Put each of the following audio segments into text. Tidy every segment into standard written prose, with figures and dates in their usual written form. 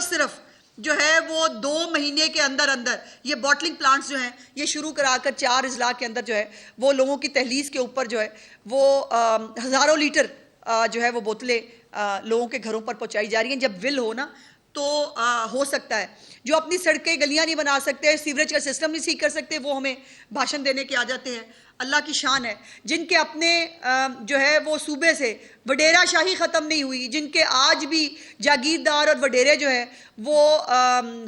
सिर्फ जो है वो 2 महीने के अंदर अंदर ये बॉटलिंग प्लांट्स जो हैं ये शुरू कराकर 4 अजला के अंदर जो है वो लोगों की तहलीस के ऊपर जो है वो हज़ारों लीटर जो है वो बोतलें लोगों के घरों पर पहुंचाई जा रही हैं। जब विल हो ना तो हो सकता है। जो अपनी सड़कें गलियां नहीं बना सकते, सीवरेज का सिस्टम नहीं ठीक कर सकते, वो हमें भाषण देने के आ जाते हैं। अल्लाह की शान है जिनके अपने जो है वो सूबे से वडेरा शाही ख़त्म नहीं हुई, जिनके आज भी जागीरदार और वडेरे जो है वो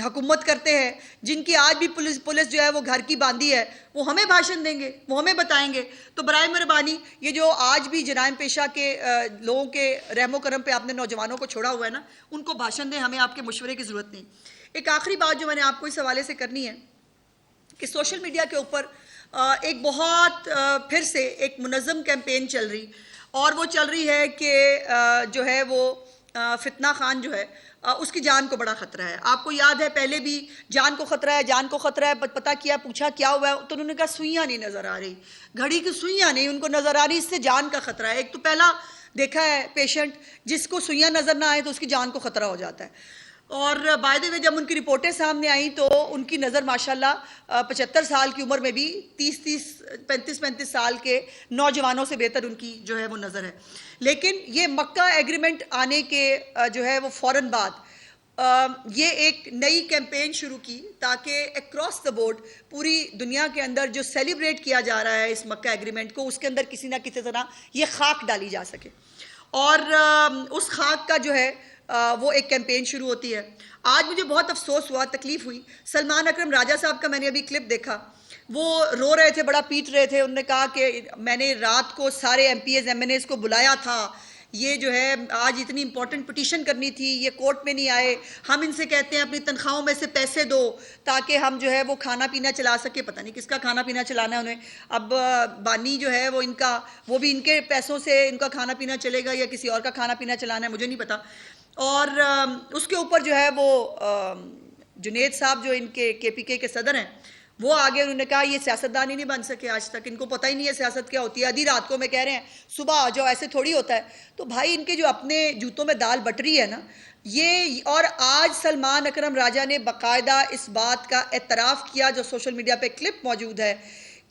हुकूमत करते हैं, जिनकी आज भी पुलिस जो है वो घर की बांधी है, वो हमें भाषण देंगे, वो हमें बताएंगे। तो बराए मेहरबानी ये जो आज भी जराइम पेशा के लोगों के रहमो करम पे आपने नौजवानों को छोड़ा हुआ है ना, उनको भाषण दें, हमें आपके मशवरे की ज़रूरत नहीं। एक आखिरी बात जो मैंने आपको इस हवाले से करनी है कि सोशल मीडिया के ऊपर एक बहुत फिर से एक मुनज़्ज़म कैंपेन चल रही, और वो चल रही है कि जो है वो फितना खान जो है उसकी जान को बड़ा ख़तरा है। आपको याद है पहले भी जान को ख़तरा है, जान को ख़तरा है, पता किया, पूछा क्या हुआ है, तो उन्होंने कहा सुइयाँ नहीं नज़र आ रही, घड़ी की सुइयाँ नहीं उनको नज़र आ रही, इससे जान का ख़तरा है। एक तो पहला देखा है पेशेंट जिसको सुइयाँ नज़र ना आए तो उसकी जान को ख़तरा हो जाता है। और बाय द वे जब उनकी रिपोर्टें सामने आई तो उनकी नज़र माशाल्लाह 75 साल की उम्र में भी 35 साल के नौजवानों से बेहतर उनकी जो है वो नज़र है। लेकिन ये मक्का एग्रीमेंट आने के जो है वो फ़ौरन बाद ये एक नई कैंपेन शुरू की ताकि अक्रॉस द बोर्ड पूरी दुनिया के अंदर जो सेलिब्रेट किया जा रहा है इस मक्का एग्रीमेंट को, उसके अंदर किसी ना किसी तरह ये खाक डाली जा सके। और उस खाक का जो है वो एक कैंपेन शुरू होती है। आज मुझे बहुत अफसोस हुआ, तकलीफ हुई, सलमान अकरम राजा साहब का मैंने अभी क्लिप देखा, वो रो रहे थे, बड़ा पीट रहे थे। उन्होंने कहा कि मैंने रात को सारे MPs MNAs को बुलाया था, ये जो है आज इतनी इंपॉर्टेंट पिटीशन करनी थी, ये कोर्ट में नहीं आए, हम इनसे कहते हैं अपनी तनख्वाहों में से पैसे दो ताकि हम जो है वो खाना पीना चला सके। पता नहीं किसका खाना पीना चलाना है उन्हें। अब बानी जो है वो इनका, वो भी इनके पैसों से इनका खाना पीना चलेगा या किसी और का खाना पीना चलाना है, मुझे नहीं पता। और उसके ऊपर जो है वो जुनेद साहब जो इनके KPK के सदर हैं वो आगे, उन्होंने कहा ये सियासतदान ही नहीं बन सके आज तक, इनको पता ही नहीं है सियासत क्या होती है, आधी रात को मैं कह रहे हैं सुबह आ जाओ, ऐसे थोड़ी होता है। तो भाई इनके जो अपने जूतों में दाल बट रही है ना ये। और आज सलमान अकरम राजा ने बाकायदा इस बात का एतराफ़ किया, जो सोशल मीडिया पे क्लिप मौजूद है,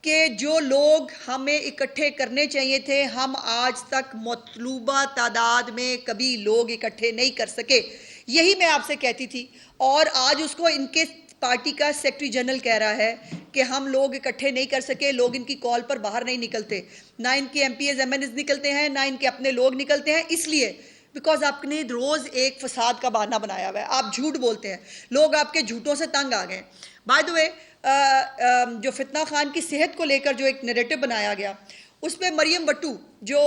कि जो लोग हमें इकट्ठे करने चाहिए थे हम आज तक मतलूबा तादाद में कभी लोग इकट्ठे नहीं कर सके। यही मैं आपसे कहती थी, और आज उसको इनके पार्टी का सेक्रेटरी जनरल कह रहा है कि हम लोग इकट्ठे नहीं कर सके, लोग इनकी कॉल पर बाहर नहीं निकलते, ना इनके MPs MNAs निकलते हैं, ना इनके अपने लोग निकलते हैं, इसलिए बिकॉज आपने रोज़ एक फसाद का बहाना बनाया हुआ है, आप झूठ बोलते हैं, लोग आपके झूठों से तंग आ गए। बाय द वे जो फितना खान की सेहत को लेकर जो एक नैरेटिव बनाया गया उस पर मरियम बट्टू जो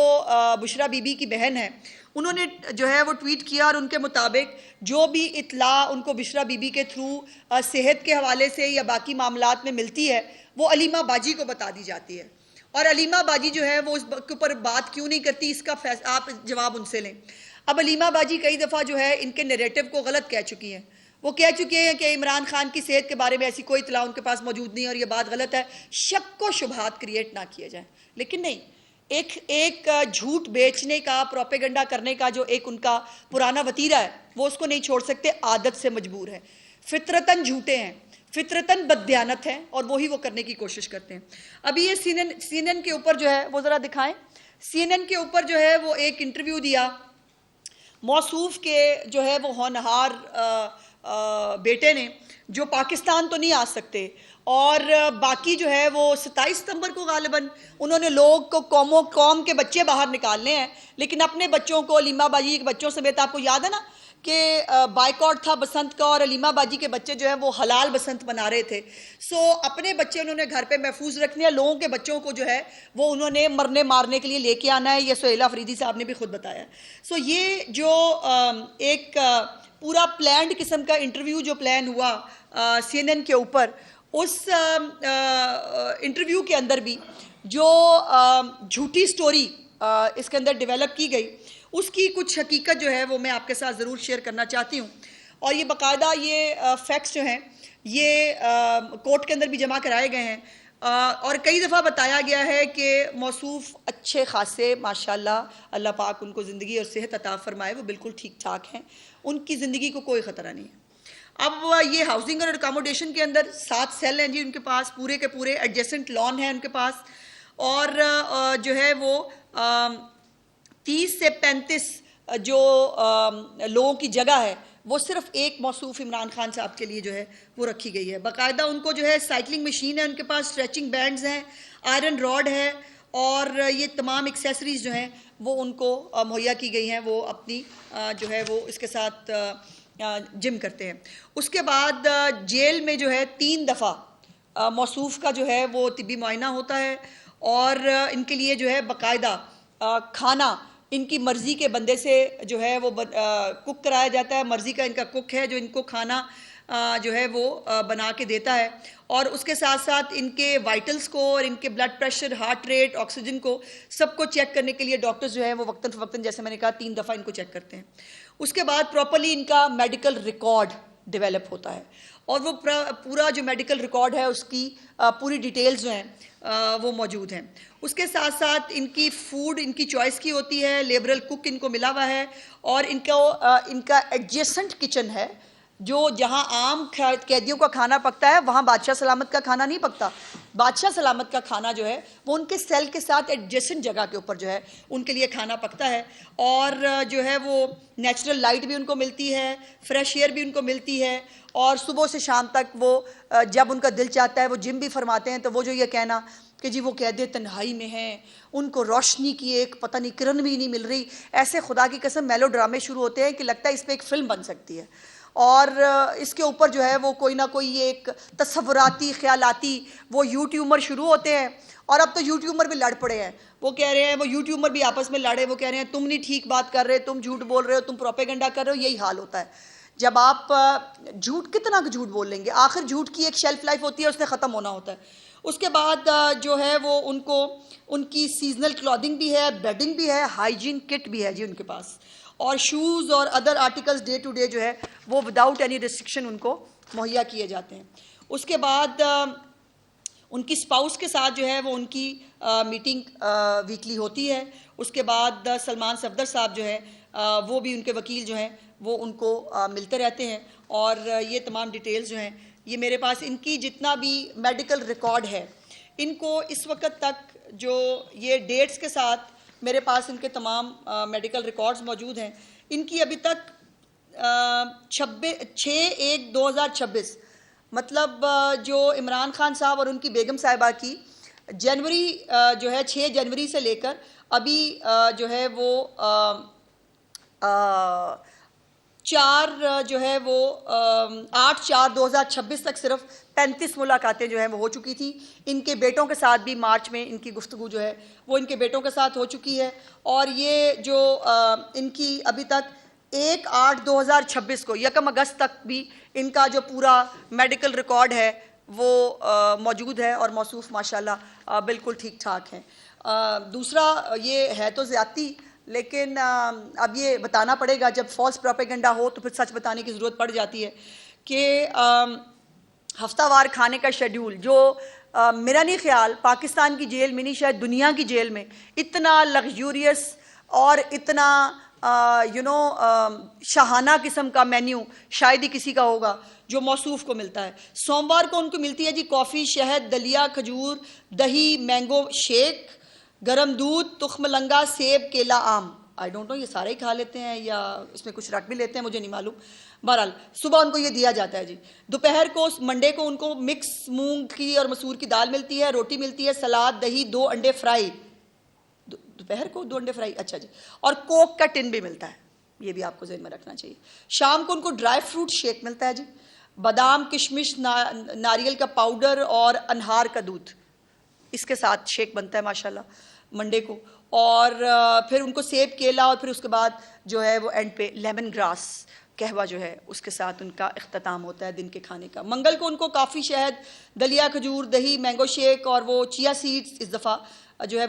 बुशरा बीबी की बहन है, उन्होंने जो है वो ट्वीट किया, और उनके मुताबिक जो भी इत्ला उनको बुशरा बीबी के थ्रू सेहत के हवाले से या बाकी मामलात में मिलती है वो अलीमा बाजी को बता दी जाती है, और अलीमा बाजी जो है वो उसके ऊपर बात क्यों नहीं करती, इसका आप जवाब उनसे लें। अब अलीमा बाजी कई दफ़ा जो है इनके नैरेटिव को गलत कह चुकी हैं, वो कह चुके हैं कि इमरान खान की सेहत के बारे में ऐसी कोई इत्तला उनके पास मौजूद नहीं और ये बात गलत है, शक को शुबहात क्रिएट ना किए जाए। लेकिन नहीं, एक झूठ बेचने का, प्रोपेगेंडा करने का जो एक उनका पुराना वतीरा है वो उसको नहीं छोड़ सकते, आदत से मजबूर है, फितरतन झूठे हैं, फितरतन बददियानत हैं, और वही वो करने की कोशिश करते हैं। अभी ये CNN के ऊपर जो है वो ज़रा दिखाएं, CNN के ऊपर जो है वो एक इंटरव्यू दिया मौसूफ के जो है वो होनहार बेटे ने, जो पाकिस्तान तो नहीं आ सकते, और बाकी जो है वो 27 सितंबर को गालिबन उन्होंने लोग को कौम के बच्चे बाहर निकालने हैं, लेकिन अपने बच्चों को, अलीमा बाजी के बच्चों समेत, आपको याद है ना कि बाइकआउट था बसंत का और अलीमा बाजी के बच्चे जो है वो हलाल बसंत मना रहे थे। सो अपने बच्चे उन्होंने घर पे महफूज रखने हैं, लोगों के बच्चों को जो है वो उन्होंने मरने मारने के लिए लेके आना है, ये सुहेला अफरीदी साहब ने भी खुद बताया। सो ये जो एक पूरा प्लान्ड किस्म का इंटरव्यू जो प्लान हुआ CNN के ऊपर, उस इंटरव्यू के अंदर भी जो झूठी स्टोरी इसके अंदर डेवलप की गई उसकी कुछ हकीकत जो है वो मैं आपके साथ ज़रूर शेयर करना चाहती हूँ। और ये बाकायदा ये फैक्ट्स जो हैं ये कोर्ट के अंदर भी जमा कराए गए हैं, और कई दफ़ा बताया गया है कि मौसूफ अच्छे खासे माशाल्लाह अल्लाह पाक उनको ज़िंदगी और सेहत अता फरमाए, वो बिल्कुल ठीक ठाक हैं, उनकी ज़िंदगी को कोई ख़तरा नहीं है। अब ये हाउसिंग और अकोमोडेशन के अंदर 7 सेल हैं जी उनके पास, पूरे के पूरे एडजेसेंट लॉन है उनके पास, और जो है वो 30 से 35 जो लोगों की जगह है वो सिर्फ एक मौसूफ इमरान खान साहब के लिए जो है वो रखी गई है। बाकायदा उनको जो है साइकिलिंग मशीन है उनके पास, स्ट्रेचिंग बैंड्स हैं, आयरन रॉड है, और ये तमाम एक्सेसरीज जो हैं वो उनको मुहैया की गई हैं। वो अपनी जो है वो इसके साथ जिम करते हैं। उसके बाद जेल में जो है 3 दफ़ा मौसूफ का जो है वो तिब्बी मुआयना होता है, और इनके लिए जो है बाकायदा खाना इनकी मर्ज़ी के बंदे से जो है वो कुक कराया जाता है। मर्ज़ी का इनका कुक है जो इनको खाना जो है वो बना के देता है, और उसके साथ साथ इनके वाइटल्स को और इनके blood pressure, heart rate, oxygen को सबको चेक करने के लिए डॉक्टर्स जो है वो वक्तन फ़वक्तन, जैसे मैंने कहा, 3 दफ़ा इनको चेक करते हैं। उसके बाद प्रॉपरली इनका मेडिकल रिकॉर्ड डेवलप होता है, और वो पूरा जो मेडिकल रिकॉर्ड है उसकी पूरी डिटेल्स जो हैं वो मौजूद हैं। उसके साथ साथ इनकी फूड इनकी चॉइस की होती है, लिबरल कुक इनको मिला हुआ है, और इनका एडजेसेंट किचन है, जो जहां आम कैदियों का खाना पकता है वहां बादशाह सलामत का खाना नहीं पकता। बादशाह सलामत का खाना जो है वो उनके सेल के साथ एडजेसेंट जगह के ऊपर जो है उनके लिए खाना पकता है, और जो है वो नेचुरल लाइट भी उनको मिलती है, फ्रेश एयर भी उनको मिलती है, और सुबह से शाम तक वो जब उनका दिल चाहता है वो जिम भी फरमाते हैं। तो वो जो ये कहना कि जी वो कैदे तन्हाई में हैं, उनको रोशनी की एक पता नहीं किरण भी नहीं मिल रही, ऐसे खुदा की कसम मेलो ड्रामे शुरू होते हैं कि लगता है इस पर एक फ़िल्म बन सकती है। और इसके ऊपर जो है वो कोई ना कोई ये एक तस्वुराती ख्यालाती वो यूट्यूबर शुरू होते हैं, और अब तो यूट्यूबर भी लड़ पड़े हैं। वो कह रहे हैं, वो यूट्यूबर भी आपस में लड़े, वो कह रहे हैं तुम नहीं ठीक बात कर रहे, तुम झूठ बोल रहे हो, तुम प्रोपेगेंडा कर रहे हो। यही हाल होता है जब आप झूठ, कितना झूठ बोल लेंगे, आखिर झूठ की एक शेल्फ लाइफ होती है, उसने ख़त्म होना होता है। उसके बाद जो है वो उनको उनकी सीजनल क्लॉथिंग भी है, बेडिंग भी है, हाइजीन किट भी है जी उनके पास, और शूज़ और other articles day to day जो है वो विदाउट एनी रिस्ट्रिक्शन उनको मुहैया किए जाते हैं। उसके बाद उनकी स्पाउस के साथ जो है वो उनकी मीटिंग वीकली होती है। उसके बाद सलमान सफदर साहब जो है वो भी उनके वकील जो हैं वो उनको मिलते रहते हैं, और ये तमाम डिटेल्स जो हैं ये मेरे पास इनकी जितना भी मेडिकल रिकॉर्ड है, इनको इस वक्त तक जो ये डेट्स के साथ मेरे पास इनके तमाम मेडिकल रिकॉर्ड्स मौजूद हैं। इनकी अभी तक 6/1/2026 मतलब जो इमरान खान साहब और उनकी बेगम साहिबा की जनवरी जो है 6 जनवरी से लेकर अभी जो है वो 4 जो है वो 8/4/2026 तक सिर्फ 35 मुलाकातें जो हैं वो हो चुकी थी। इनके बेटों के साथ भी मार्च में इनकी गुफ्तगू जो है वो इनके बेटों के साथ हो चुकी है, और ये जो इनकी अभी तक 1/8/2026 को 1 अगस्त तक भी इनका जो पूरा मेडिकल रिकॉर्ड है वो मौजूद है, और मौसूफ माशाल्लाह बिल्कुल ठीक ठाक हैं। दूसरा ये है तो ज़्यादती, लेकिन अब ये बताना पड़ेगा, जब फॉल्स प्रोपेगेंडा हो तो फिर सच बताने की ज़रूरत पड़ जाती है कि हफ्तावार खाने का शेड्यूल जो मेरा नहीं ख्याल पाकिस्तान की जेल में नहीं, शायद दुनिया की जेल में इतना लग्जूरियस और इतना शाहाना किस्म का मेन्यू शायद ही किसी का होगा जो मौसूफ को मिलता है। सोमवार को उनको मिलती है जी कॉफ़ी, शहद, दलिया, खजूर, दही, मैंगो शेक, गरम दूध, तुख्मलंगा, सेब, केला, आम। आई डोंट नो ये सारे ही खा लेते हैं या इसमें कुछ रख भी लेते हैं, मुझे नहीं मालूम। बहरहाल सुबह उनको ये दिया जाता है जी। दोपहर को मंडे को उनको मिक्स मूंग की और मसूर की दाल मिलती है, रोटी मिलती है, सलाद, दही, 2 अंडे फ्राई। दोपहर को 2 अंडे फ्राई, अच्छा जी। और कोक का टिन भी मिलता है, ये भी आपको ज़हन में रखना चाहिए। शाम को उनको ड्राई फ्रूट शेक मिलता है जी, बादाम, किशमिश, नारियल का पाउडर और अनहार का दूध, इसके साथ शेक बनता है माशाल्लाह मंडे को। और फिर उनको सेब, केला, और फिर उसके बाद जो है वो एंड पे लेमन ग्रास कहवा जो है उसके साथ उनका इख्तिताम होता है दिन के खाने का। मंगल को उनको काफ़ी, शहद, दलिया, खजूर, दही, मैंगो शेक और वो चिया सीड्स इस दफ़ा जो है